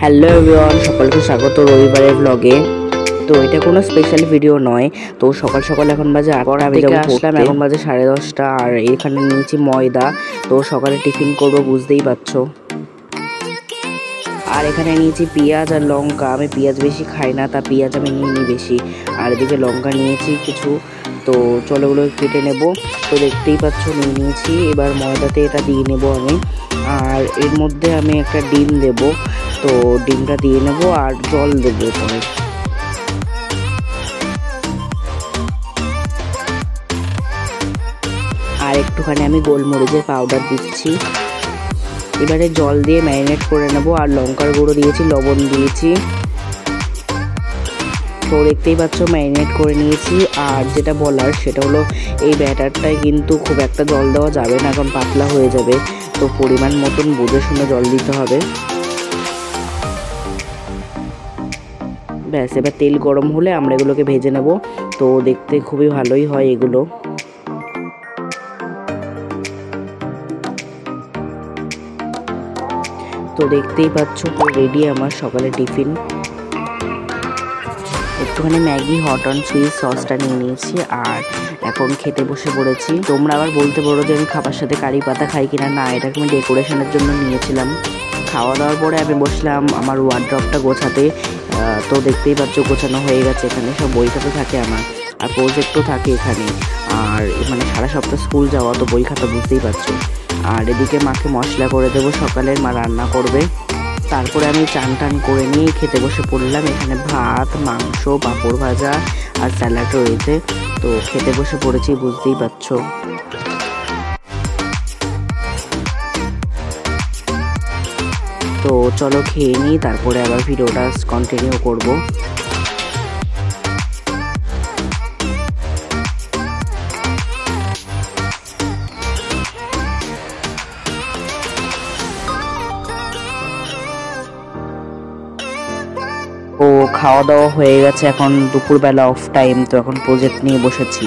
Hello everyone, সকলকে স্বাগত রবিবারের ব্লগে। তো এটা কোনো স্পেশাল ভিডিও নয়। তো সকাল সকাল এখন বাজে 8টা, আমি যাবো আসলাম, এখন বাজে 10:30 আর এখানে নিয়েছি ময়দা। তো সকালে টিফিন করব, বুঝতেই পারছো। আর এখানে নিয়েছি পেঁয়াজ আর লঙ্কা। আমি পেঁয়াজ বেশি খাই না, তা পেঁয়াজ আমি নিই বেশি। আর এদিকে লঙ্কা নিয়েছি কিছু। তো চলো ওগুলো কেটে নেব। তো দেখতেই পাচ্ছ নিয়েছি। এবার ময়দাতে এটা দিয়ে নেব আমি। আর এর মধ্যে আমি একটা ডিম দেব। তো ডিমটা দিয়ে নেব আর জল দেবো পরে। আর একটুখানি আমি গোলমরিচের পাউডার দিচ্ছি। এবারে জল দিয়ে ম্যারিনেট করে নেব। আর লঙ্কার গুঁড়ো দিয়েছি, লবণ দিয়েছি। তো দেখতেই পাচ্ছ ম্যারিনেট করে নিয়েছি। আর যেটা বলার সেটা হলো, এই ব্যাটারটায় কিন্তু খুব একটা জল দেওয়া যাবে না, কারণ পাতলা হয়ে যাবে। তো পরিমাণ মতন বুঝে শুনে জল দিতে হবে। ব্যাস, এবার তেল গরম হলে আমরা এগুলোকে ভেজে নেব। তো দেখতে খুবই ভালোই হয় এগুলো। তো দেখতেই পাচ্ছ রেডি আমার সকালে টিফিন। একটুখানি ম্যাগি হট অ্যান্ড সুইট সসটা নিয়ে নিয়েছি আর এখন খেতে বসে পড়েছি। তোমরা আবার বলতে পারো যে আমি খাবার সাথে কারি পাতা খাই কিনা। না, এটাকে আমি ডেকোরেশনের জন্য নিয়েছিলাম। খাওয়া দাওয়ার পরে আমি বসলাম আমার ওয়ার্ড্রপটা গোছাতে। তো দেখতেই পাচ্ছ গোছানো হয়ে গেছে। এখানে সব বই খাতা থাকে আমার, আর প্রজেক্টও থাকে এখানে। আর মানে সারা সপ্তাহ স্কুল যাওয়া, তো বই খাতা বুঝতেই পারছো। আর এদিকে মাকে মশলা করে দেবো, সকালের মা রান্না করবে। তারপরে আমি চান টান করে নিয়ে খেতে বসে পড়লাম। এখানে ভাত, মাংস, পাঁপড় ভাজা আর স্যালাড রয়েছে। তো খেতে বসে পড়েছি, বুঝতেই পারছো। তো চলো খেয়ে নিই, তারপরে আবার ভিডিওটা কন্টিনিউ করব। ও খাওয়া দাওয়া হয়ে গেছে, এখন দুপুরবেলা অফ টাইম। তো এখন প্রজেক্ট নিয়ে বসেছি।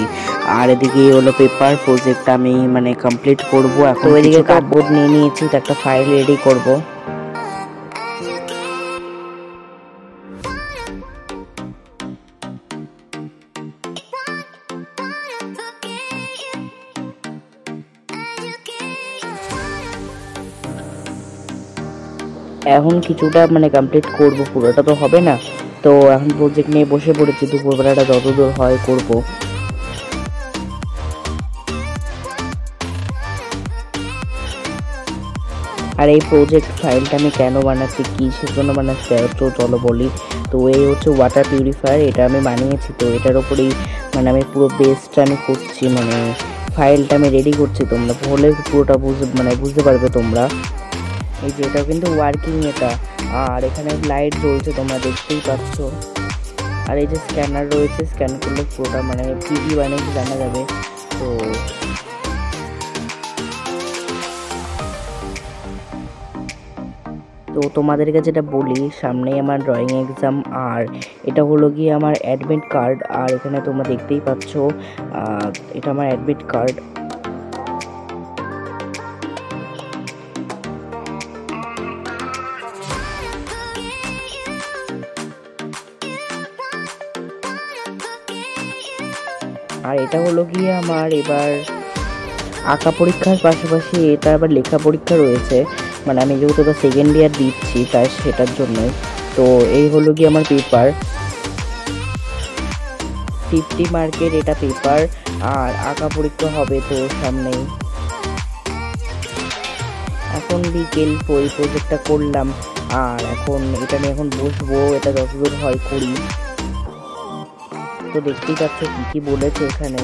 আর এদিকে হলো পেপার প্রজেক্ট আমি মানে কমপ্লিট করব। এখন এদিকে কার্ডবোর্ড নিয়ে নিয়েছি, তো একটা ফাইল রেডি করব। এখন কিছুটা মানে কমপ্লিট করব, পুরোটা তো হবে না। তো এখন প্রজেক্ট নিয়ে বসে পড়েছি, দুপুরবেলাটা যতদূর হয় করব। আর এই প্রজেক্ট ফাইলটা আমি কেন বানাচ্ছি, কিসের জন্য বানাচ্ছি, তো চলো বলি। তো এই হচ্ছে ওয়াটার পিউরিফায়ার, এটা আমি বানিয়েছি। তো এটার ওপরেই মানে আমি পুরো বেসটা আমি করছি, মানে ফাইলটা আমি রেডি করছি। তোমরা হলে পুরোটা বুঝতে পারবে তোমরা। এই যে এটাও কিন্তু ওয়ার্কিং এটা। আর এখানে লাইট জ্বলছে, তোমরা দেখতেই পাচ্ছ। আর এই যে স্ক্যানার রয়েছে, স্ক্যান করলে পুরোটা মানে কি বানিয়েছে জানা যাবে। তো তো তোমাদেরকে যেটা বলি, সামনেই আমার ড্রয়িং এক্সাম। আর এটা হলো গিয়ে আমার অ্যাডমিট কার্ড। আর এখানে তোমরা দেখতেই পাচ্ছ এটা আমার অ্যাডমিট কার্ড। আর এটা হলো গিয়ে আমার এবার আঁকা পরীক্ষার পাশাপাশি এটা আবার লেখা পরীক্ষা রয়েছে। মানে আমি যেহেতু তো সেকেন্ড ইয়ার দিচ্ছি, তাই সেটার জন্যই। তো এই হলো গিয়ে আমার পেপার, 50 মার্কের এটা পেপার। আর আঁকা পরীক্ষা হবে তো সামনেই। এখন বিকেল, ওই প্রজেক্টটা করলাম। আর এখন এটা নিয়ে এখন বসবো, এটা যতদূর হয় করি। তো দেখতেই পাচ্ছ কি কি বলেছে এখানে।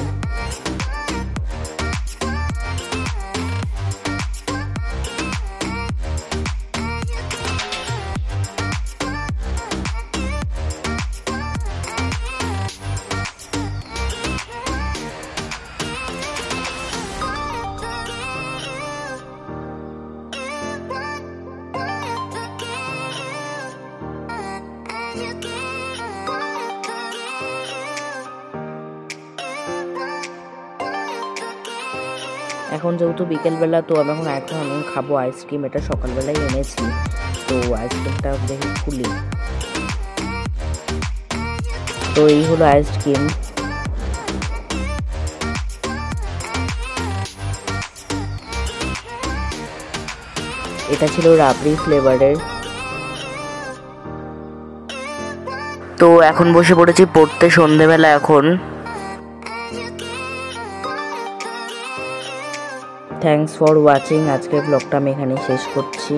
এখন যেহেতু বিকেলবেলা, তো আমি এখন খাবো আইসক্রিম। এটা সকালবেলায় এনেছি। তো আইসক্রিমটা দেখে খুলি। তো এই হলো আইসক্রিম। এটা ছিল রাবড়ি ফ্লেভারের। তো এখন বসে পড়েছি পড়তে, সন্ধেবেলা এখন। Thanks for watching. আজকের ব্লগটা আমি এখানেই শেষ করছি।